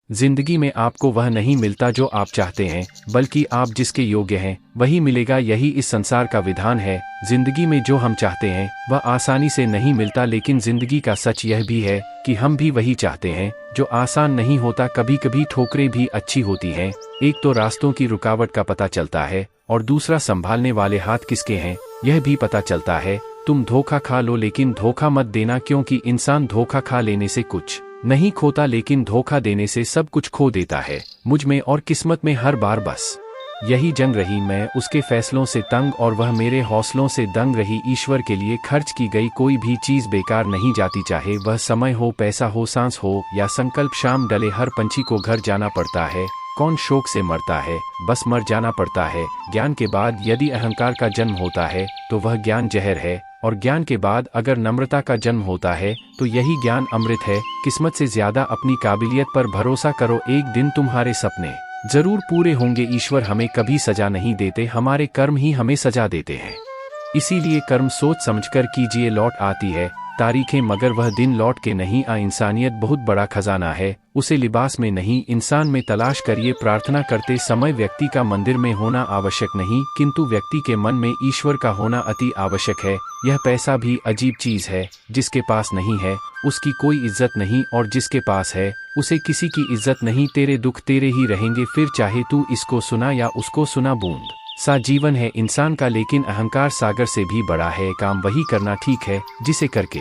जिंदगी में आपको वह नहीं मिलता जो आप चाहते हैं, बल्कि आप जिसके योग्य हैं वही मिलेगा। यही इस संसार का विधान है। जिंदगी में जो हम चाहते हैं वह आसानी से नहीं मिलता, लेकिन जिंदगी का सच यह भी है कि हम भी वही चाहते हैं जो आसान नहीं होता। कभी कभी ठोकरें भी अच्छी होती हैं। एक तो रास्तों की रुकावट का पता चलता है और दूसरा संभालने वाले हाथ किसके हैं यह भी पता चलता है। तुम धोखा खा लो लेकिन धोखा मत देना, क्योंकि इंसान धोखा खा लेने से कुछ नहीं खोता, लेकिन धोखा देने से सब कुछ खो देता है। मुझ में और किस्मत में हर बार बस यही जंग रही। मैं उसके फैसलों से तंग और वह मेरे हौसलों से दंग रही। ईश्वर के लिए खर्च की गई कोई भी चीज बेकार नहीं जाती, चाहे वह समय हो, पैसा हो, सांस हो या संकल्प। शाम डले हर पंछी को घर जाना पड़ता है। कौन शोक से मरता है, बस मर जाना पड़ता है। ज्ञान के बाद यदि अहंकार का जन्म होता है तो वह ज्ञान जहर है, और ज्ञान के बाद अगर नम्रता का जन्म होता है तो यही ज्ञान अमृत है। किस्मत से ज्यादा अपनी काबिलियत पर भरोसा करो, एक दिन तुम्हारे सपने जरूर पूरे होंगे। ईश्वर हमें कभी सजा नहीं देते, हमारे कर्म ही हमें सजा देते हैं। इसीलिए कर्म सोच समझकर कीजिए, लौट आती है तारीखें मगर वह दिन लौट के नहीं आ। इंसानियत बहुत बड़ा खजाना है, उसे लिबास में नहीं इंसान में तलाश करिए। प्रार्थना करते समय व्यक्ति का मंदिर में होना आवश्यक नहीं, किंतु व्यक्ति के मन में ईश्वर का होना अति आवश्यक है। यह पैसा भी अजीब चीज है, जिसके पास नहीं है उसकी कोई इज्जत नहीं, और जिसके पास है उसे किसी की इज्जत नहीं। तेरे दुख तेरे ही रहेंगे, फिर चाहे तू इसको सुना या उसको सुना। बूंद सा जीवन है इंसान का, लेकिन अहंकार सागर से भी बड़ा है। काम वही करना ठीक है जिसे करके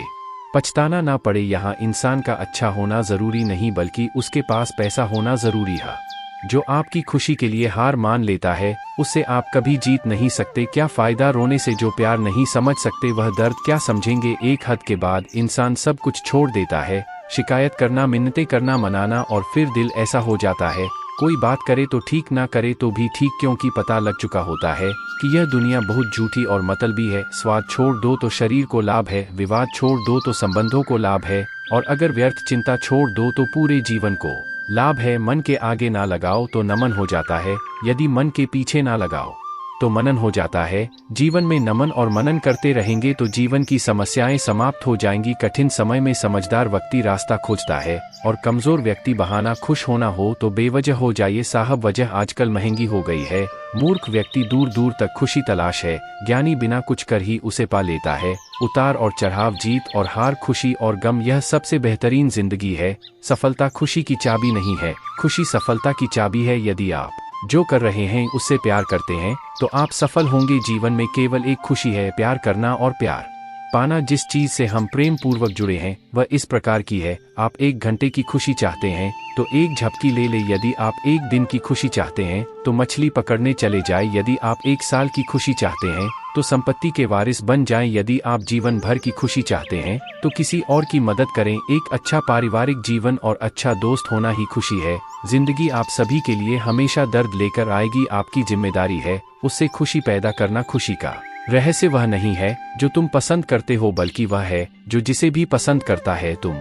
पछताना ना पड़े। यहाँ इंसान का अच्छा होना जरूरी नहीं, बल्कि उसके पास पैसा होना जरूरी है। जो आपकी खुशी के लिए हार मान लेता है उससे आप कभी जीत नहीं सकते। क्या फायदा रोने से जो प्यार नहीं समझ सकते, वह दर्द क्या समझेंगे। एक हद के बाद इंसान सब कुछ छोड़ देता है। शिकायत करना, मिन्नतें करना, मनाना, और फिर दिल ऐसा हो जाता है कोई बात करे तो ठीक, ना करे तो भी ठीक, क्योंकि पता लग चुका होता है कि यह दुनिया बहुत झूठी और मतलबी है। स्वाद छोड़ दो तो शरीर को लाभ है, विवाद छोड़ दो तो संबंधों को लाभ है, और अगर व्यर्थ चिंता छोड़ दो तो पूरे जीवन को लाभ है। मन के आगे ना लगाओ तो नमन हो जाता है, यदि मन के पीछे ना लगाओ तो मनन हो जाता है। जीवन में नमन और मनन करते रहेंगे तो जीवन की समस्याएं समाप्त हो जाएंगी। कठिन समय में समझदार व्यक्ति रास्ता खोजता है, और कमजोर व्यक्ति बहाना। खुश होना हो तो बेवजह हो जाइए साहब, वजह आजकल महंगी हो गई है। मूर्ख व्यक्ति दूर दूर तक खुशी तलाश है, ज्ञानी बिना कुछ कर ही उसे पा लेता है। उतार और चढ़ाव, जीत और हार, खुशी और गम, यह सबसे बेहतरीन जिंदगी है। सफलता खुशी की चाबी नहीं है, खुशी सफलता की चाबी है। यदि आप जो कर रहे हैं उससे प्यार करते हैं तो आप सफल होंगे। जीवन में केवल एक खुशी है, प्यार करना और प्यार पाना। जिस चीज से हम प्रेम पूर्वक जुड़े हैं वह इस प्रकार की है। आप 1 घंटे की खुशी चाहते हैं तो एक झपकी ले ले। यदि आप 1 दिन की खुशी चाहते हैं तो मछली पकड़ने चले जाए। यदि आप 1 साल की खुशी चाहते हैं तो संपत्ति के वारिस बन जाएं। यदि आप जीवन भर की खुशी चाहते हैं तो किसी और की मदद करें। एक अच्छा पारिवारिक जीवन और अच्छा दोस्त होना ही खुशी है। जिंदगी आप सभी के लिए हमेशा दर्द लेकर आएगी, आपकी जिम्मेदारी है उससे खुशी पैदा करना। खुशी का रहस्य वह नहीं है जो तुम पसंद करते हो, बल्कि वह है जो जिसे भी पसंद करता है। तुम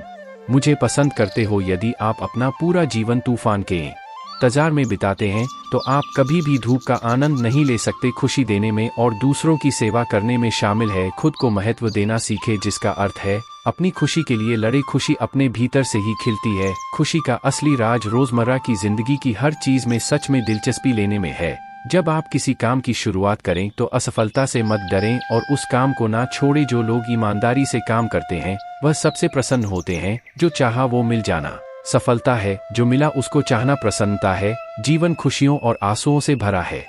मुझे पसंद करते हो। यदि आप अपना पूरा जीवन तूफान के इंतजार में बिताते हैं तो आप कभी भी धूप का आनंद नहीं ले सकते। खुशी देने में और दूसरों की सेवा करने में शामिल है। खुद को महत्व देना सीखे, जिसका अर्थ है अपनी खुशी के लिए लड़े। खुशी अपने भीतर से ही खिलती है। खुशी का असली राज रोजमर्रा की जिंदगी की हर चीज में सच में दिलचस्पी लेने में है। जब आप किसी काम की शुरुआत करें तो असफलता से मत डरें और उस काम को ना छोड़ें। जो लोग ईमानदारी से काम करते हैं वह सबसे प्रसन्न होते हैं। जो चाहा वो मिल जाना सफलता है, जो मिला उसको चाहना प्रसन्नता है। जीवन खुशियों और आंसुओं से भरा है।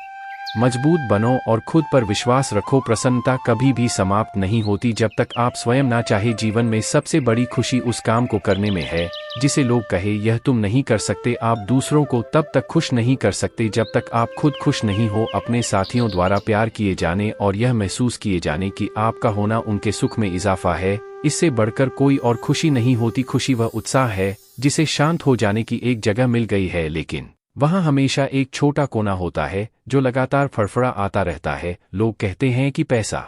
मजबूत बनो और खुद पर विश्वास रखो। प्रसन्नता कभी भी समाप्त नहीं होती जब तक आप स्वयं ना चाहे। जीवन में सबसे बड़ी खुशी उस काम को करने में है जिसे लोग कहे यह तुम नहीं कर सकते। आप दूसरों को तब तक खुश नहीं कर सकते जब तक आप खुद खुश नहीं हो। अपने साथियों द्वारा प्यार किए जाने और यह महसूस किए जाने कि आपका होना उनके सुख में इजाफा है, इससे बढ़कर कोई और खुशी नहीं होती। खुशी वह उत्साह है जिसे शांत हो जाने की एक जगह मिल गई है, लेकिन वहाँ हमेशा एक छोटा कोना होता है जो लगातार फड़फड़ा आता रहता है। लोग कहते हैं कि पैसा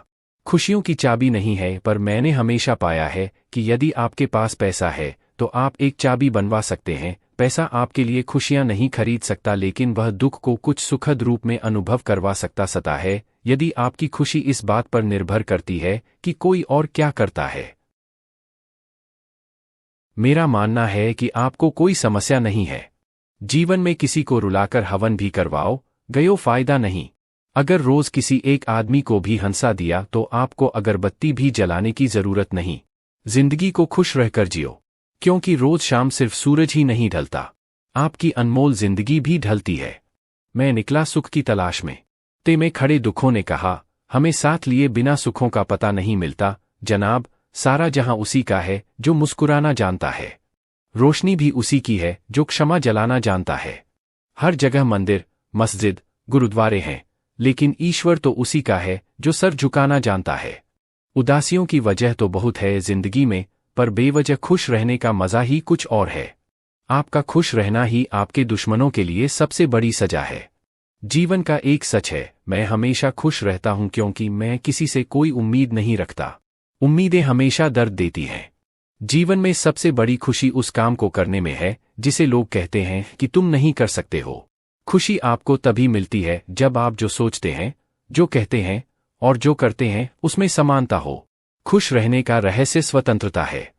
खुशियों की चाबी नहीं है, पर मैंने हमेशा पाया है कि यदि आपके पास पैसा है तो आप एक चाबी बनवा सकते हैं। पैसा आपके लिए खुशियां नहीं खरीद सकता, लेकिन वह दुख को कुछ सुखद रूप में अनुभव करवा सकता है। यदि आपकी खुशी इस बात पर निर्भर करती है कि कोई और क्या करता है, मेरा मानना है कि आपको कोई समस्या नहीं है। जीवन में किसी को रुलाकर हवन भी करवाओ, गयो फायदा नहीं। अगर रोज किसी एक आदमी को भी हंसा दिया तो आपको अगरबत्ती भी जलाने की जरूरत नहीं। जिंदगी को खुश रहकर जियो, क्योंकि रोज शाम सिर्फ सूरज ही नहीं ढलता, आपकी अनमोल जिंदगी भी ढलती है। मैं निकला सुख की तलाश में, ते में खड़े दुखों ने कहा, हमें साथ लिए बिना सुखों का पता नहीं मिलता जनाब। सारा जहां उसी का है जो मुस्कुराना जानता है, रोशनी भी उसी की है जो क्षमा जलाना जानता है। हर जगह मंदिर, मस्जिद, गुरुद्वारे हैं, लेकिन ईश्वर तो उसी का है जो सर झुकाना जानता है। उदासियों की वजह तो बहुत है जिंदगी में, पर बेवजह खुश रहने का मजा ही कुछ और है। आपका खुश रहना ही आपके दुश्मनों के लिए सबसे बड़ी सजा है। जीवन का एक सच है, मैं हमेशा खुश रहता हूं क्योंकि मैं किसी से कोई उम्मीद नहीं रखता। उम्मीदें हमेशा दर्द देती हैं। जीवन में सबसे बड़ी खुशी उस काम को करने में है जिसे लोग कहते हैं कि तुम नहीं कर सकते हो। खुशी आपको तभी मिलती है जब आप जो सोचते हैं, जो कहते हैं और जो करते हैं उसमें समानता हो। खुश रहने का रहस्य स्वतंत्रता है।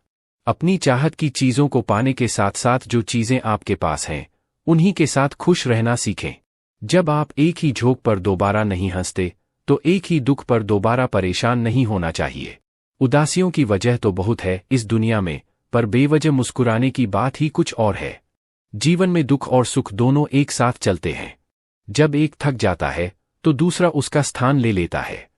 अपनी चाहत की चीजों को पाने के साथ साथ जो चीजें आपके पास हैं उन्हीं के साथ खुश रहना सीखें। जब आप एक ही झोंक पर दोबारा नहीं हंसते तो एक ही दुख पर दोबारा परेशान नहीं होना चाहिए। उदासियों की वजह तो बहुत है इस दुनिया में, पर बेवजह मुस्कुराने की बात ही कुछ और है। जीवन में दुख और सुख दोनों एक साथ चलते हैं। जब एक थक जाता है तो दूसरा उसका स्थान ले लेता है।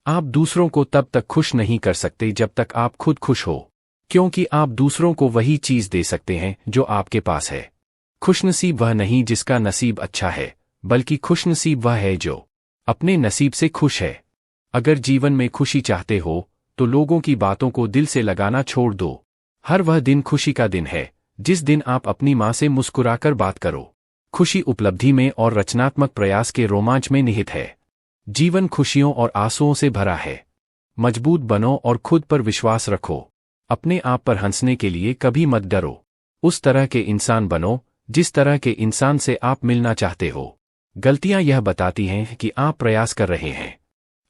आप दूसरों को तब तक खुश नहीं कर सकते जब तक आप खुद खुश हो, क्योंकि आप दूसरों को वही चीज दे सकते हैं जो आपके पास है। खुशनसीब वह नहीं जिसका नसीब अच्छा है, बल्कि खुशनसीब वह है जो अपने नसीब से खुश है। अगर जीवन में खुशी चाहते हो तो लोगों की बातों को दिल से लगाना छोड़ दो। हर वह दिन खुशी का दिन है जिस दिन आप अपनी मां से मुस्कुराकर बात करो। खुशी उपलब्धि में और रचनात्मक प्रयास के रोमांच में निहित है। जीवन खुशियों और आंसुओं से भरा है। मजबूत बनो और खुद पर विश्वास रखो। अपने आप पर हंसने के लिए कभी मत डरो। उस तरह के इंसान बनो जिस तरह के इंसान से आप मिलना चाहते हो। गलतियां यह बताती हैं कि आप प्रयास कर रहे हैं।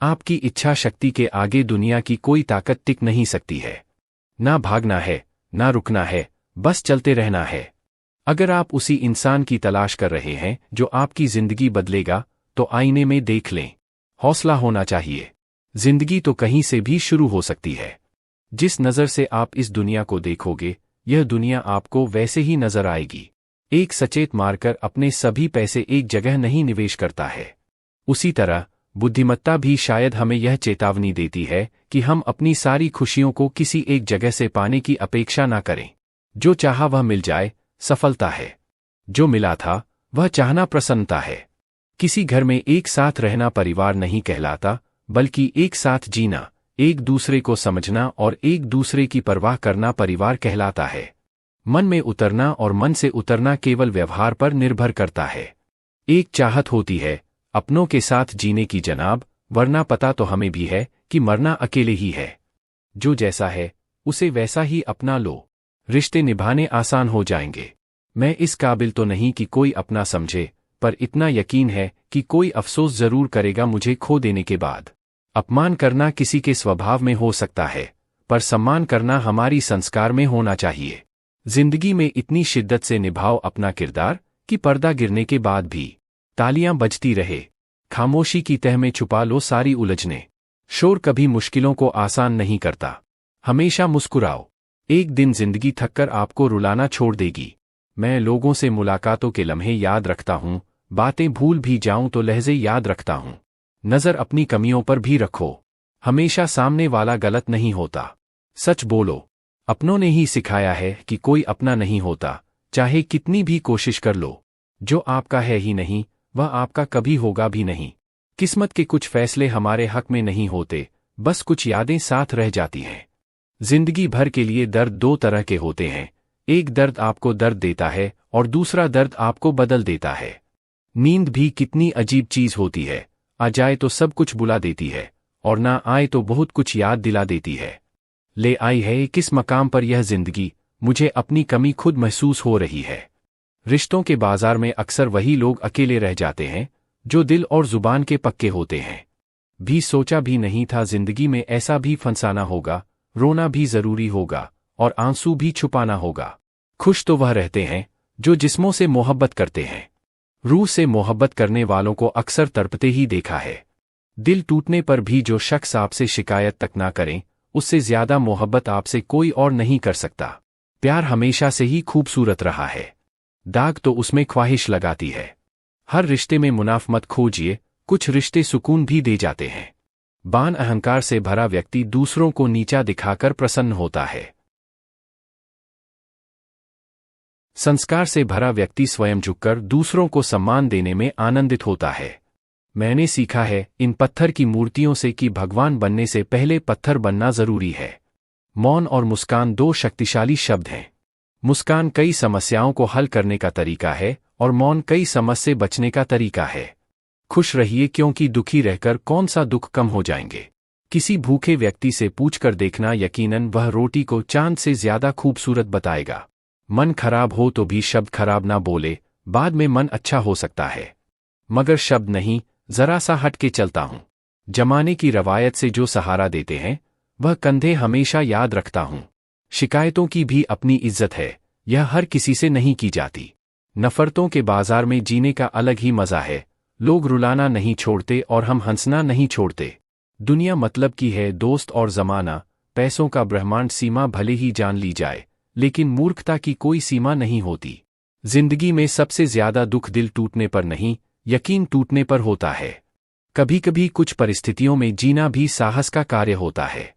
आपकी इच्छा शक्ति के आगे दुनिया की कोई ताकत टिक नहीं सकती है। ना भागना है, ना रुकना है, बस चलते रहना है। अगर आप उसी इंसान की तलाश कर रहे हैं जो आपकी जिंदगी बदलेगा, तो आईने में देख लें। हौसला होना चाहिए। जिंदगी तो कहीं से भी शुरू हो सकती है। जिस नजर से आप इस दुनिया को देखोगे, यह दुनिया आपको वैसे ही नजर आएगी। एक सचेत मारकर अपने सभी पैसे एक जगह नहीं निवेश करता है। उसी तरह बुद्धिमत्ता भी शायद हमें यह चेतावनी देती है कि हम अपनी सारी खुशियों को किसी एक जगह से पाने की अपेक्षा ना करें। जो चाहा वह मिल जाए, सफलता है। जो मिला था वह चाहना प्रसन्नता है। किसी घर में एक साथ रहना परिवार नहीं कहलाता, बल्कि एक साथ जीना, एक दूसरे को समझना और एक दूसरे की परवाह करना परिवार कहलाता है। मन में उतरना और मन से उतरना केवल व्यवहार पर निर्भर करता है। एक चाहत होती है अपनों के साथ जीने की जनाब, वरना पता तो हमें भी है कि मरना अकेले ही है। जो जैसा है उसे वैसा ही अपना लो, रिश्ते निभाने आसान हो जाएंगे। मैं इस काबिल तो नहीं कि कोई अपना समझे, पर इतना यकीन है कि कोई अफसोस जरूर करेगा मुझे खो देने के बाद। अपमान करना किसी के स्वभाव में हो सकता है, पर सम्मान करना हमारी संस्कार में होना चाहिए। जिंदगी में इतनी शिद्दत से निभाओ अपना किरदार कि पर्दा गिरने के बाद भी तालियां बजती रहे। खामोशी की तह में छुपा लो सारी उलझने। शोर कभी मुश्किलों को आसान नहीं करता। हमेशा मुस्कुराओ। एक दिन जिंदगी थककर आपको रुलाना छोड़ देगी। मैं लोगों से मुलाकातों के लम्हे याद रखता हूँ, बातें भूल भी जाऊं तो लहजे याद रखता हूँ। नजर अपनी कमियों पर भी रखो। हमेशा सामने वाला गलत नहीं होता। सच बोलो। अपनों ने ही सिखाया है कि कोई अपना नहीं होता, चाहे कितनी भी कोशिश कर लो। जो आपका है ही नहीं, वह आपका कभी होगा भी नहीं। किस्मत के कुछ फैसले हमारे हक में नहीं होते, बस कुछ यादें साथ रह जाती हैं। जिंदगी भर के लिए दर्द दो तरह के होते हैं। एक दर्द आपको दर्द देता है और दूसरा दर्द आपको बदल देता है। नींद भी कितनी अजीब चीज होती है, आ जाए तो सब कुछ बुला देती है और ना आए तो बहुत कुछ याद दिला देती है। ले आई है किस मकाम पर यह जिंदगी, मुझे अपनी कमी खुद महसूस हो रही है। रिश्तों के बाजार में अक्सर वही लोग अकेले रह जाते हैं जो दिल और जुबान के पक्के होते हैं। भी सोचा भी नहीं था जिंदगी में ऐसा भी फंसाना होगा, रोना भी जरूरी होगा और आंसू भी छुपाना होगा। खुश तो वह रहते हैं जो जिस्मों से मोहब्बत करते हैं। रूह से मोहब्बत करने वालों को अक्सर तड़पते ही देखा है। दिल टूटने पर भी जो शख्स आपसे शिकायत तक ना करें, उससे ज्यादा मोहब्बत आपसे कोई और नहीं कर सकता। प्यार हमेशा से ही खूबसूरत रहा है, दाग तो उसमें ख्वाहिश लगाती है। हर रिश्ते में मुनाफ मत खोजिए, कुछ रिश्ते सुकून भी दे जाते हैं। बान अहंकार से भरा व्यक्ति दूसरों को नीचा दिखाकर प्रसन्न होता है। संस्कार से भरा व्यक्ति स्वयं झुककर दूसरों को सम्मान देने में आनंदित होता है। मैंने सीखा है इन पत्थर की मूर्तियों से कि भगवान बनने से पहले पत्थर बनना जरूरी है। मौन और मुस्कान दो शक्तिशाली शब्द हैं। मुस्कान कई समस्याओं को हल करने का तरीका है और मौन कई समस्या से बचने का तरीका है। खुश रहिए क्योंकि दुखी रहकर कौन सा दुख कम हो जाएंगे। किसी भूखे व्यक्ति से पूछकर देखना, यकीनन वह रोटी को चांद से ज्यादा खूबसूरत बताएगा। मन खराब हो तो भी शब्द खराब ना बोले, बाद में मन अच्छा हो सकता है। मगर शब्द नहीं, जरा सा हट के चलता हूं। जमाने की रवायत से जो सहारा देते हैं वह कंधे हमेशा याद रखता हूं। शिकायतों की भी अपनी इज्जत है, यह हर किसी से नहीं की जाती। नफरतों के बाजार में जीने का अलग ही मजा है। लोग रुलाना नहीं छोड़ते और हम हंसना नहीं छोड़ते। दुनिया मतलब की है दोस्त और जमाना, पैसों का ब्रह्मांड सीमा भले ही जान ली जाए, लेकिन मूर्खता की कोई सीमा नहीं होती। जिंदगी में सबसे ज्यादा दुख दिल टूटने पर नहीं, यकीन टूटने पर होता है। कभी कभी कुछ परिस्थितियों में जीना भी साहस का कार्य होता है।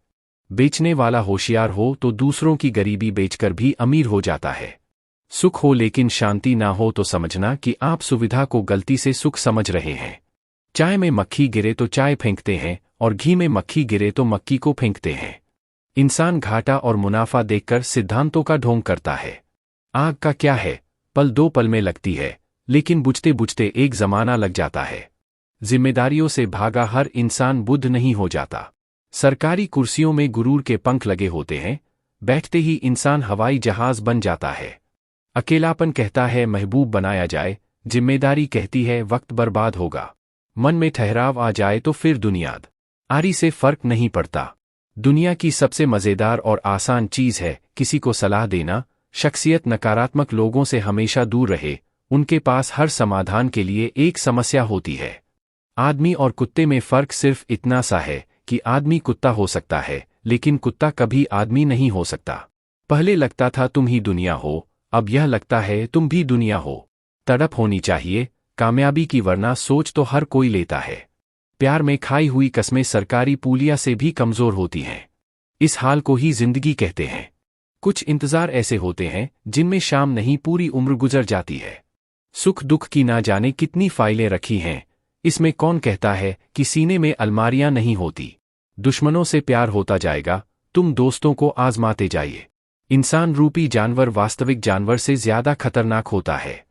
बेचने वाला होशियार हो तो दूसरों की गरीबी बेचकर भी अमीर हो जाता है। सुख हो लेकिन शांति ना हो तो समझना कि आप सुविधा को गलती से सुख समझ रहे हैं। चाय में मक्खी गिरे तो चाय फेंकते हैं और घी में मक्खी गिरे तो मक्खी को फेंकते हैं। इंसान घाटा और मुनाफा देखकर सिद्धांतों का ढोंग करता है। आग का क्या है, पल दो पल में लगती है, लेकिन बुझते बुझते एक जमाना लग जाता है। जिम्मेदारियों से भागा हर इंसान बुद्ध नहीं हो जाता। सरकारी कुर्सियों में गुरूर के पंख लगे होते हैं, बैठते ही इंसान हवाई जहाज बन जाता है। अकेलापन कहता है महबूब बनाया जाए, जिम्मेदारी कहती है वक्त बर्बाद होगा। मन में ठहराव आ जाए तो फिर दुनियाद आरी से फर्क नहीं पड़ता। दुनिया की सबसे मजेदार और आसान चीज है किसी को सलाह देना। शख्सियत नकारात्मक लोगों से हमेशा दूर रहे, उनके पास हर समाधान के लिए एक समस्या होती है। आदमी और कुत्ते में फर्क सिर्फ इतना सा है कि आदमी कुत्ता हो सकता है, लेकिन कुत्ता कभी आदमी नहीं हो सकता। पहले लगता था तुम ही दुनिया हो, अब यह लगता है तुम भी दुनिया हो। तड़प होनी चाहिए कामयाबी की, वरना सोच तो हर कोई लेता है। प्यार में खाई हुई कस्में सरकारी पूलिया से भी कमजोर होती हैं। इस हाल को ही जिंदगी कहते हैं। कुछ इंतजार ऐसे होते हैं जिनमें शाम नहीं पूरी उम्र गुजर जाती है। सुख दुख की ना जाने कितनी फाइलें रखी हैं, इसमें कौन कहता है कि सीने में अलमारियां नहीं होती। दुश्मनों से प्यार होता जाएगा, तुम दोस्तों को आजमाते जाइए। इंसान रूपी जानवर वास्तविक जानवर से ज्यादा खतरनाक होता है।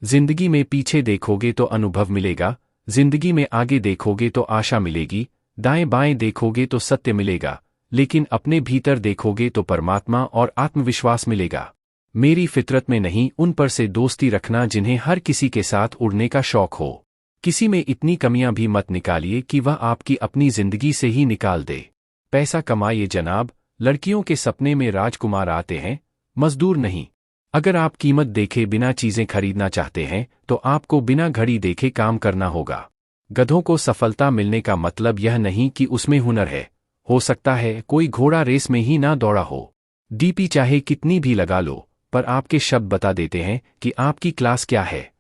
जिंदगी में पीछे देखोगे तो अनुभव मिलेगा, जिंदगी में आगे देखोगे तो आशा मिलेगी, दाएं बाएं देखोगे तो सत्य मिलेगा, लेकिन अपने भीतर देखोगे तो परमात्मा और आत्मविश्वास मिलेगा। मेरी फितरत में नहीं उन पर से दोस्ती रखना जिन्हें हर किसी के साथ उड़ने का शौक हो। किसी में इतनी कमियां भी मत निकालिए कि वह आपकी अपनी जिंदगी से ही निकाल दे। पैसा कमाइए जनाब, लड़कियों के सपने में राजकुमार आते हैं, मजदूर नहीं। अगर आप कीमत देखे बिना चीजें खरीदना चाहते हैं तो आपको बिना घड़ी देखे काम करना होगा। गधों को सफलता मिलने का मतलब यह नहीं कि उसमें हुनर है। हो सकता है कोई घोड़ा रेस में ही ना दौड़ा हो। डीपी चाहे कितनी भी लगा लो, पर आपके शब्द बता देते हैं कि आपकी क्लास क्या है।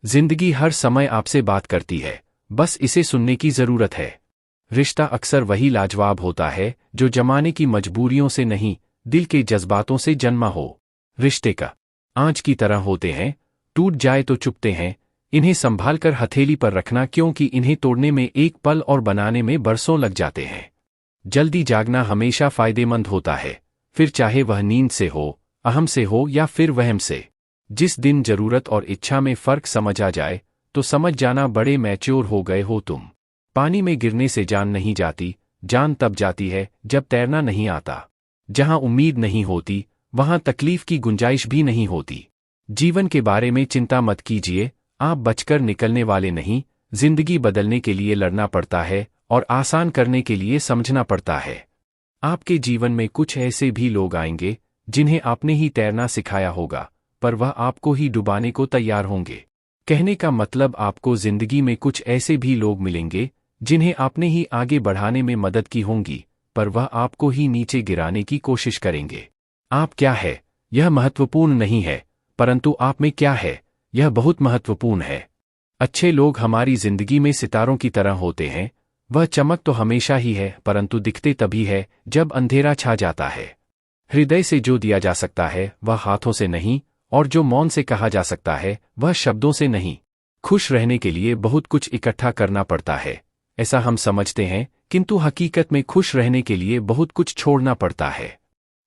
जिंदगी हर समय आपसे बात करती है, बस इसे सुनने की जरूरत है। रिश्ता अक्सर वही लाजवाब होता है जो जमाने की मजबूरियों से नहीं, दिल के जज्बातों से जन्मा हो। रिश्ते का आंच की तरह होते हैं, टूट जाए तो चुपते हैं। इन्हें संभाल कर हथेली पर रखना, क्योंकि इन्हें तोड़ने में एक पल और बनाने में बरसों लग जाते हैं। जल्दी जागना हमेशा फायदेमंद होता है, फिर चाहे वह नींद से हो, अहम से हो या फिर वहम से। जिस दिन जरूरत और इच्छा में फर्क समझ आ जाए तो समझ जाना बड़े मैच्योर हो गए हो तुम। पानी में गिरने से जान नहीं जाती, जान तब जाती है जब तैरना नहीं आता। जहां उम्मीद नहीं होती वहां तकलीफ की गुंजाइश भी नहीं होती। जीवन के बारे में चिंता मत कीजिए, आप बचकर निकलने वाले नहीं। जिंदगी बदलने के लिए लड़ना पड़ता है और आसान करने के लिए समझना पड़ता है। आपके जीवन में कुछ ऐसे भी लोग आएंगे जिन्हें आपने ही तैरना सिखाया होगा, पर वह आपको ही डुबाने को तैयार होंगे। कहने का मतलब आपको जिंदगी में कुछ ऐसे भी लोग मिलेंगे जिन्हें आपने ही आगे बढ़ाने में मदद की होंगी, पर वह आपको ही नीचे गिराने की कोशिश करेंगे। आप क्या है, यह महत्वपूर्ण नहीं है, परंतु आप में क्या है, यह बहुत महत्वपूर्ण है। अच्छे लोग हमारी जिंदगी में सितारों की तरह होते हैं। वह चमक तो हमेशा ही है, परंतु दिखते तभी है जब अंधेरा छा जाता है। हृदय से जो दिया जा सकता है वह हाथों से नहीं, और जो मौन से कहा जा सकता है वह शब्दों से नहीं। खुश रहने के लिए बहुत कुछ इकट्ठा करना पड़ता है, ऐसा हम समझते हैं, किंतु हकीकत में खुश रहने के लिए बहुत कुछ छोड़ना पड़ता है।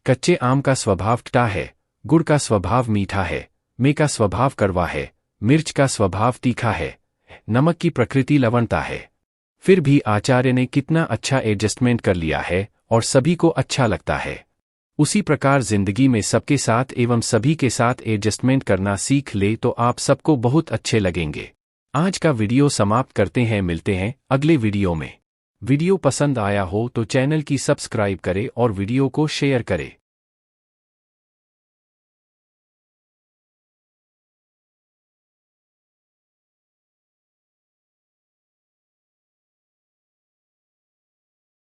कच्चे आम का स्वभाव खट्टा है, गुड़ का स्वभाव मीठा है, में का स्वभाव कड़वा है, मिर्च का स्वभाव तीखा है, नमक की प्रकृति लवणता है। फिर भी आचार्य ने कितना अच्छा एडजस्टमेंट कर लिया है और सभी को अच्छा लगता है। उसी प्रकार जिंदगी में सबके साथ एवं सभी के साथ एडजस्टमेंट करना सीख ले तो आप सबको बहुत अच्छे लगेंगे। आज का वीडियो समाप्त करते हैं, मिलते हैं अगले वीडियो में। वीडियो पसंद आया हो तो चैनल की सब्सक्राइब करें और वीडियो को शेयर करें।